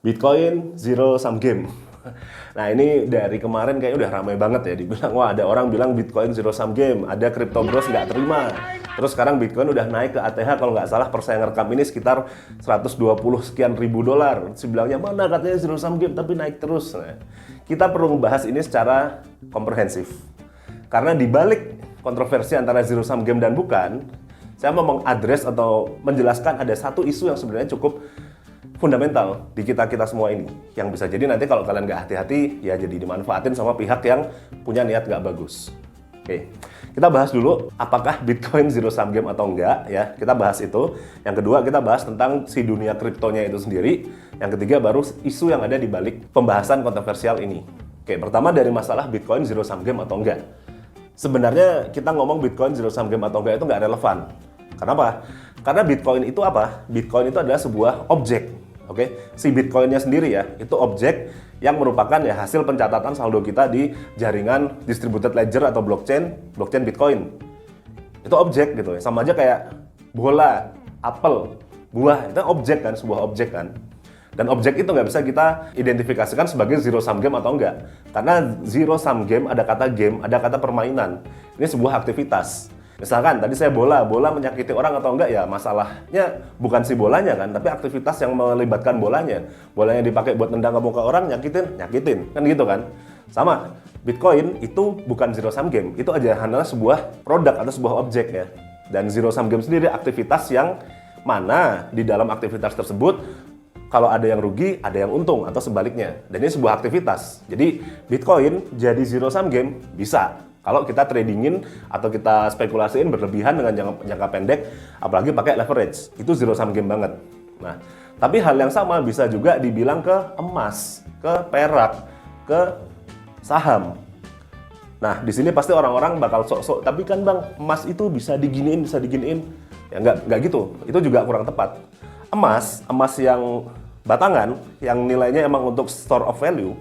Bitcoin zero sum game. Nah ini dari kemarin kayaknya udah ramai banget ya, dibilang wah ada orang bilang Bitcoin zero sum game, ada Crypto Bros nggak terima. Terus sekarang Bitcoin udah naik ke ATH kalau nggak salah per saya ngerekam ini sekitar 120 sekian ribu dolar. Terus bilangnya mana katanya zero sum game tapi naik terus. Nah, kita perlu membahas ini secara komprehensif. Karena dibalik kontroversi antara zero sum game dan bukan, saya mau mengadres atau menjelaskan ada satu isu yang sebenarnya cukup fundamental di kita-kita semua ini, yang bisa jadi nanti kalau kalian nggak hati-hati ya jadi dimanfaatin sama pihak yang punya niat nggak bagus. Oke, kita bahas dulu apakah Bitcoin zero sum game atau enggak ya, kita bahas itu. Yang kedua kita bahas tentang si dunia kriptonya itu sendiri. Yang ketiga baru isu yang ada di balik pembahasan kontroversial ini. Oke, pertama dari masalah Bitcoin zero sum game atau enggak. Sebenarnya kita ngomong Bitcoin zero sum game atau enggak itu nggak relevan. Kenapa? Karena Bitcoin itu apa? Bitcoin itu adalah sebuah objek. Oke, si Bitcoinnya sendiri ya, itu objek yang merupakan ya hasil pencatatan saldo kita di jaringan distributed ledger atau blockchain Bitcoin. Itu objek gitu ya, sama aja kayak bola, apel, buah, itu objek kan, sebuah objek kan. Dan objek itu nggak bisa kita identifikasikan sebagai zero sum game atau enggak. Karena zero sum game, ada kata game, ada kata permainan. Ini sebuah aktivitas. Misalkan tadi saya bola menyakiti orang atau enggak ya masalahnya bukan si bolanya kan, tapi aktivitas yang melibatkan bolanya. Bolanya dipakai buat nendang ke muka orang, nyakitin, kan gitu kan. Sama, Bitcoin itu bukan zero sum game, itu aja hanyalah sebuah produk atau sebuah objek ya. Dan zero sum game sendiri aktivitas yang mana di dalam aktivitas tersebut kalau ada yang rugi, ada yang untung atau sebaliknya. Dan ini sebuah aktivitas. Jadi Bitcoin jadi zero sum game bisa. Kalau kita tradingin atau kita spekulasiin berlebihan dengan jangka pendek, apalagi pakai leverage, itu zero sum game banget. Nah, tapi hal yang sama bisa juga dibilang ke emas, ke perak, ke saham. Nah, di sini pasti orang-orang bakal sok-sok, tapi kan bang, emas itu bisa diginiin. Ya nggak gitu, itu juga kurang tepat. Emas yang batangan, yang nilainya emang untuk store of value,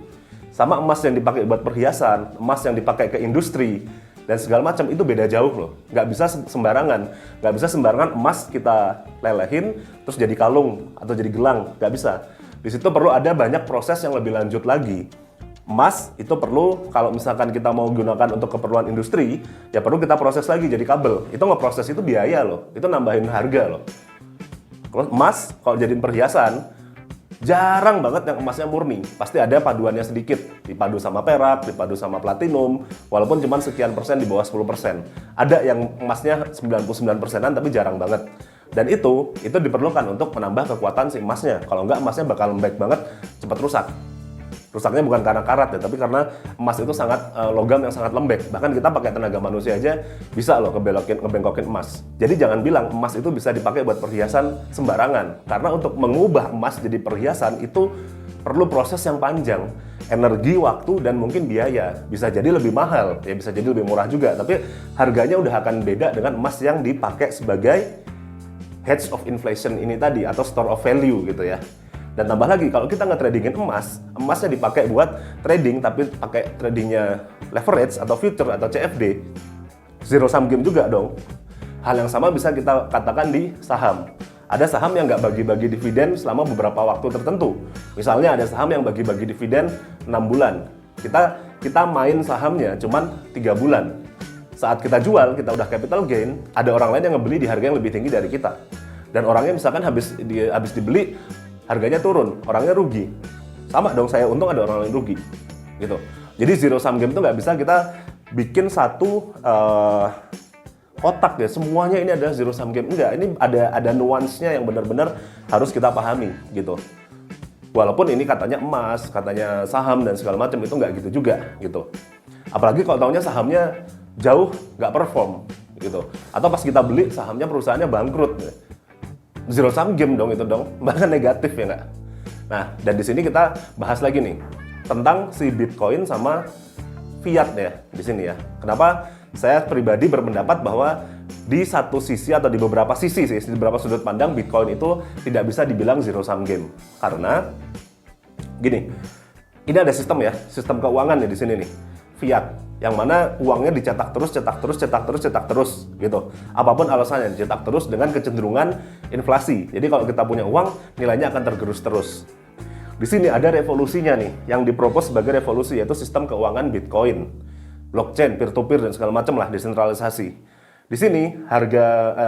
sama emas yang dipakai buat perhiasan, emas yang dipakai ke industri, dan segala macam itu beda jauh loh. Nggak bisa sembarangan emas kita lelehin, terus jadi kalung atau jadi gelang, nggak bisa. Di situ perlu ada banyak proses yang lebih lanjut lagi. Emas itu perlu, kalau misalkan kita mau gunakan untuk keperluan industri, ya perlu kita proses lagi jadi kabel. Itu ngeproses itu biaya loh, itu nambahin harga loh. Kalau emas, kalau jadiin perhiasan, jarang banget yang emasnya murni. Pasti ada paduannya sedikit. Dipadu sama perak, dipadu sama platinum, walaupun cuma sekian persen di bawah 10%. Ada yang emasnya 99%-an tapi jarang banget. Dan itu diperlukan untuk menambah kekuatan si emasnya. Kalau enggak emasnya bakal lembek banget, cepat rusak. Rusaknya bukan karena karat ya, tapi karena emas itu sangat logam yang sangat lembek. Bahkan kita pakai tenaga manusia aja bisa loh ngebengkokin emas. Jadi jangan bilang emas itu bisa dipakai buat perhiasan sembarangan. Karena untuk mengubah emas jadi perhiasan itu perlu proses yang panjang. Energi, waktu, dan mungkin biaya. Bisa jadi lebih mahal, ya bisa jadi lebih murah juga. Tapi harganya udah akan beda dengan emas yang dipakai sebagai hedge of inflation ini tadi, atau store of value gitu ya. Dan tambah lagi, kalau kita nge-tradingin emasnya dipakai buat trading, tapi pakai tradingnya leverage atau future atau CFD, zero sum game juga dong. Hal yang sama bisa kita katakan di saham. Ada saham yang nggak bagi-bagi dividen selama beberapa waktu tertentu. Misalnya ada saham yang bagi-bagi dividen 6 bulan. Kita main sahamnya cuman 3 bulan. Saat kita jual, kita udah capital gain, ada orang lain yang ngebeli di harga yang lebih tinggi dari kita. Dan orangnya misalkan habis dibeli, harganya turun, orangnya rugi. Sama dong, saya untung, ada orang lain rugi. Gitu. Jadi zero sum game itu nggak bisa kita bikin satu kotak ya, semuanya ini adalah zero sum game. Enggak, ini ada nuansnya yang benar-benar harus kita pahami gitu. Walaupun ini katanya emas, katanya saham dan segala macam, itu nggak gitu juga gitu. Apalagi kalau taunya sahamnya jauh nggak perform gitu. Atau pas kita beli sahamnya perusahaannya bangkrut. Zero sum game dong itu dong, bahkan negatif ya nggak? Nah, dan di sini kita bahas lagi nih tentang si Bitcoin sama fiat ya di sini ya. Kenapa saya pribadi berpendapat bahwa di satu sisi atau di beberapa sisi sih, di beberapa sudut pandang Bitcoin itu tidak bisa dibilang zero sum game. Karena gini, ini ada sistem ya, sistem keuangan ya di sini nih, fiat. Yang mana uangnya dicetak terus gitu. Apapun alasannya dicetak terus dengan kecenderungan inflasi. Jadi kalau kita punya uang, nilainya akan tergerus terus. Di sini ada revolusinya nih, yang dipropos sebagai revolusi, yaitu sistem keuangan Bitcoin, blockchain, peer-to-peer, dan segala macam lah, desentralisasi. Di sini harga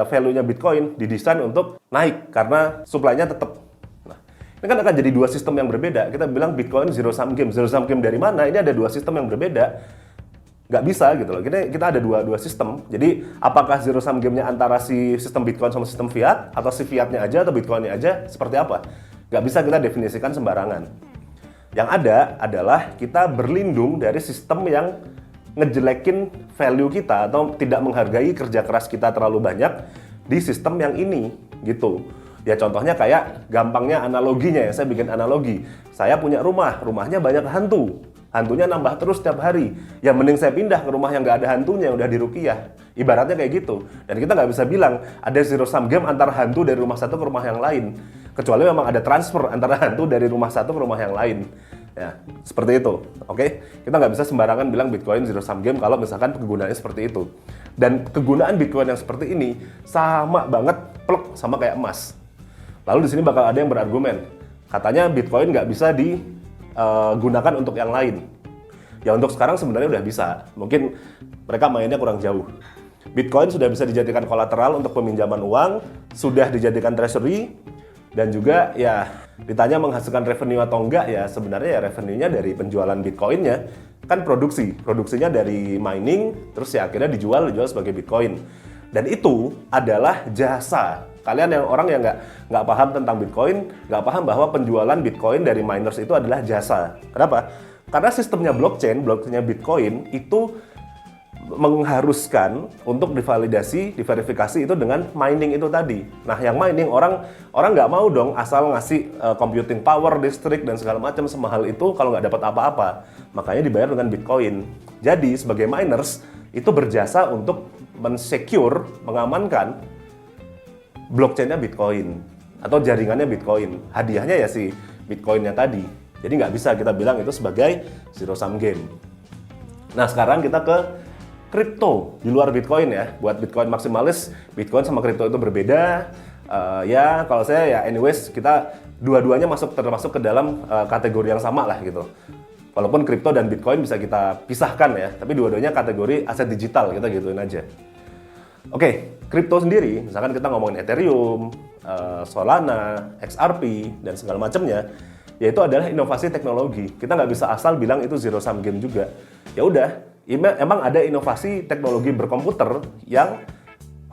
value-nya Bitcoin didesain untuk naik karena supply-nya tetap. Nah, ini kan akan jadi dua sistem yang berbeda. Kita bilang Bitcoin zero sum game. Zero sum game dari mana? Ini ada dua sistem yang berbeda. Nggak bisa gitu loh. Kita ada dua sistem. Jadi apakah zero sum game-nya antara si sistem Bitcoin sama sistem fiat, atau si fiat-nya aja atau Bitcoin-nya aja, seperti apa? Nggak bisa kita definisikan sembarangan. Yang ada adalah kita berlindung dari sistem yang ngejelekin value kita atau tidak menghargai kerja keras kita terlalu banyak di sistem yang ini gitu. Ya contohnya kayak gampangnya analoginya ya, saya bikin analogi. Saya punya rumah, rumahnya banyak hantu. Hantunya nambah terus setiap hari. Ya mending saya pindah ke rumah yang nggak ada hantunya, udah diruqyah. Ibaratnya kayak gitu. Dan kita nggak bisa bilang ada zero sum game antara hantu dari rumah satu ke rumah yang lain. Kecuali memang ada transfer antara hantu dari rumah satu ke rumah yang lain. Ya, seperti itu. Oke? Kita nggak bisa sembarangan bilang Bitcoin zero sum game kalau misalkan kegunaannya seperti itu. Dan kegunaan Bitcoin yang seperti ini sama banget plek sama kayak emas. Lalu di sini bakal ada yang berargumen. Katanya Bitcoin nggak bisa digunakan untuk yang lain. Ya untuk sekarang sebenarnya udah bisa. Mungkin mereka mainnya kurang jauh. Bitcoin sudah bisa dijadikan kolateral untuk peminjaman uang, sudah dijadikan treasury, dan juga ya ditanya menghasilkan revenue atau enggak, ya sebenarnya ya revenue-nya dari penjualan Bitcoin-nya kan produksinya dari mining, terus ya akhirnya dijual sebagai Bitcoin. Dan itu adalah jasa. Kalian yang orang yang nggak paham tentang Bitcoin, nggak paham bahwa penjualan Bitcoin dari miners itu adalah jasa. Kenapa? Karena sistemnya blockchainnya Bitcoin itu mengharuskan untuk diverifikasi itu dengan mining itu tadi. Nah, yang mining orang nggak mau dong asal ngasih computing power, listrik dan segala macam semahal itu kalau nggak dapat apa-apa. Makanya dibayar dengan Bitcoin. Jadi sebagai miners itu berjasa untuk mensecure, mengamankan blockchainnya Bitcoin atau jaringannya Bitcoin. Hadiahnya ya si Bitcoinnya tadi. Jadi nggak bisa kita bilang itu sebagai zero sum game. Nah, sekarang kita ke kripto di luar Bitcoin ya. Buat Bitcoin maksimalis, Bitcoin sama kripto itu berbeda. Ya kalau saya ya anyways kita dua-duanya termasuk ke dalam kategori yang sama lah gitu. Walaupun kripto dan Bitcoin bisa kita pisahkan ya, tapi dua-duanya kategori aset digital, kita gituin aja. Oke, kripto sendiri, misalkan kita ngomongin Ethereum, Solana, XRP dan segala macamnya, yaitu adalah inovasi teknologi. Kita nggak bisa asal bilang itu zero sum game juga. Ya udah. Emang ada inovasi teknologi berkomputer yang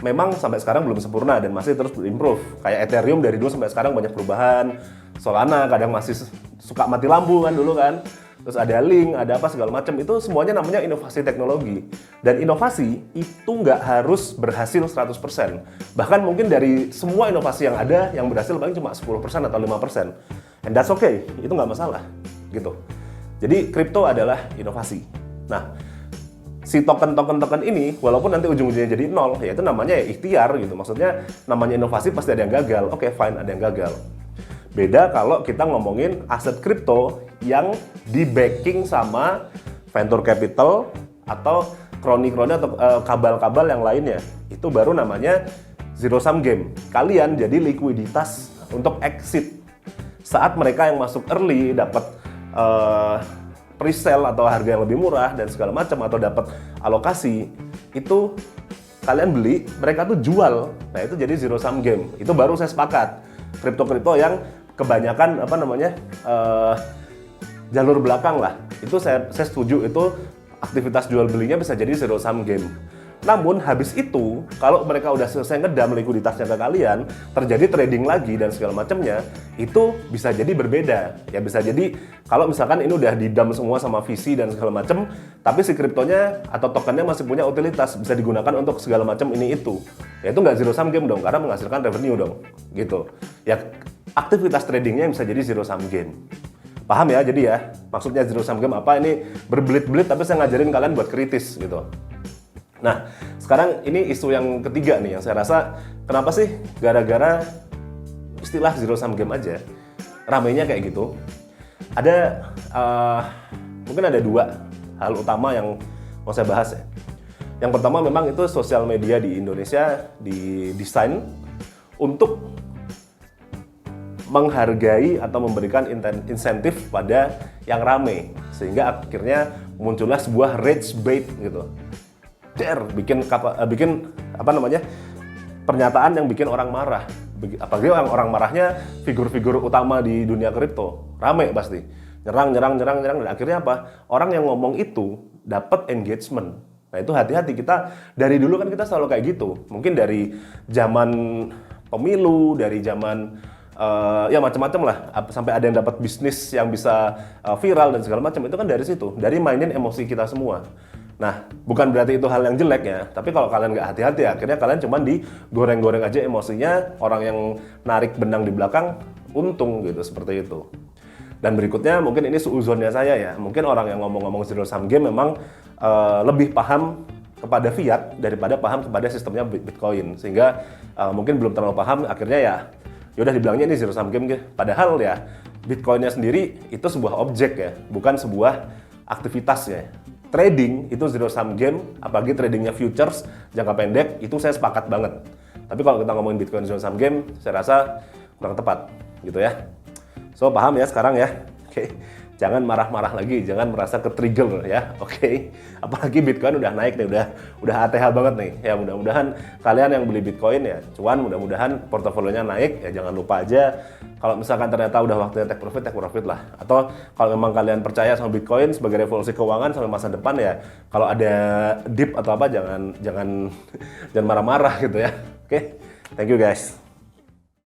memang sampai sekarang belum sempurna dan masih terus improve. Kayak Ethereum dari dulu sampai sekarang banyak perubahan. Solana kadang masih suka mati lampu kan dulu kan. Terus ada Link, ada apa segala macam. Itu semuanya namanya inovasi teknologi. Dan inovasi itu nggak harus berhasil 100%. Bahkan mungkin dari semua inovasi yang ada, yang berhasil paling cuma 10% atau 5%. And that's okay, itu nggak masalah. Gitu. Jadi kripto adalah inovasi. Nah, si token ini, walaupun nanti ujung-ujungnya jadi nol, ya itu namanya ya ikhtiar gitu. Maksudnya namanya inovasi pasti ada yang gagal. Oke, fine, ada yang gagal. Beda kalau kita ngomongin aset kripto yang di-backing sama venture capital atau kroni-kroni atau kabal-kabal yang lainnya. Itu baru namanya zero sum game. Kalian jadi likuiditas untuk exit. Saat mereka yang masuk early dapat pre-sale atau harga yang lebih murah dan segala macam atau dapat alokasi, itu kalian beli, mereka tuh jual. Nah, itu jadi zero sum game. Itu baru saya sepakat. Kripto-kripto yang kebanyakan jalur belakang lah. Itu saya setuju, itu aktivitas jual belinya bisa jadi zero sum game. Namun habis itu, kalau mereka udah selesai ngedam likuiditasnya ke kalian, terjadi trading lagi dan segala macamnya, itu bisa jadi berbeda. Ya bisa jadi kalau misalkan ini udah didam semua sama VC dan segala macam, tapi si kriptonya atau tokennya masih punya utilitas, bisa digunakan untuk segala macam ini itu. Ya itu nggak zero sum game dong, karena menghasilkan revenue dong. Gitu. Ya aktivitas tradingnya bisa jadi zero sum game. Paham ya? Jadi ya, maksudnya zero sum game apa? Ini berbelit-belit tapi saya ngajarin kalian buat kritis gitu. Nah, sekarang ini isu yang ketiga nih yang saya rasa kenapa sih gara-gara istilah zero sum game aja ramainya kayak gitu. Ada mungkin ada dua hal utama yang mau saya bahas ya. Yang pertama memang itu sosial media di Indonesia didesain untuk menghargai atau memberikan insentif pada yang rame, sehingga akhirnya muncullah sebuah rage bait gitu. Bikin apa namanya, pernyataan yang bikin orang marah. Apalagi orang marahnya figur-figur utama di dunia kripto, rame pasti, nyerang, dan akhirnya apa? Orang yang ngomong itu dapat engagement. Nah itu hati-hati, kita dari dulu kan kita selalu kayak gitu. Mungkin dari zaman pemilu, dari zaman ya macam-macam lah, sampai ada yang dapat bisnis yang bisa viral dan segala macam, itu kan dari situ, dari mainin emosi kita semua. Nah, bukan berarti itu hal yang jelek ya, tapi kalau kalian nggak hati-hati, akhirnya kalian cuma digoreng-goreng aja emosinya, orang yang narik benang di belakang untung gitu, seperti itu. Dan berikutnya mungkin ini suuzonnya saya ya, mungkin orang yang ngomong-ngomong zero sum game memang lebih paham kepada fiat daripada paham kepada sistemnya Bitcoin, sehingga mungkin belum terlalu paham, akhirnya ya udah dibilangnya ini zero sum game gitu. Padahal ya Bitcoinnya sendiri itu sebuah objek ya, bukan sebuah aktivitas ya. Trading itu zero sum game, apalagi tradingnya futures jangka pendek, itu saya sepakat banget. Tapi kalau kita ngomongin Bitcoin zero sum game, saya rasa kurang tepat gitu ya. So paham ya sekarang ya? Oke. Jangan marah-marah lagi, jangan merasa ke-trigger ya, oke? Apalagi Bitcoin udah naik nih, udah ATH banget nih. Ya mudah-mudahan kalian yang beli Bitcoin ya, cuan mudah-mudahan portofolionya naik. Ya jangan lupa aja, kalau misalkan ternyata udah waktunya take profit lah. Atau kalau memang kalian percaya sama Bitcoin sebagai revolusi keuangan sampai masa depan ya, kalau ada dip atau apa jangan marah-marah gitu ya. Oke, thank you guys.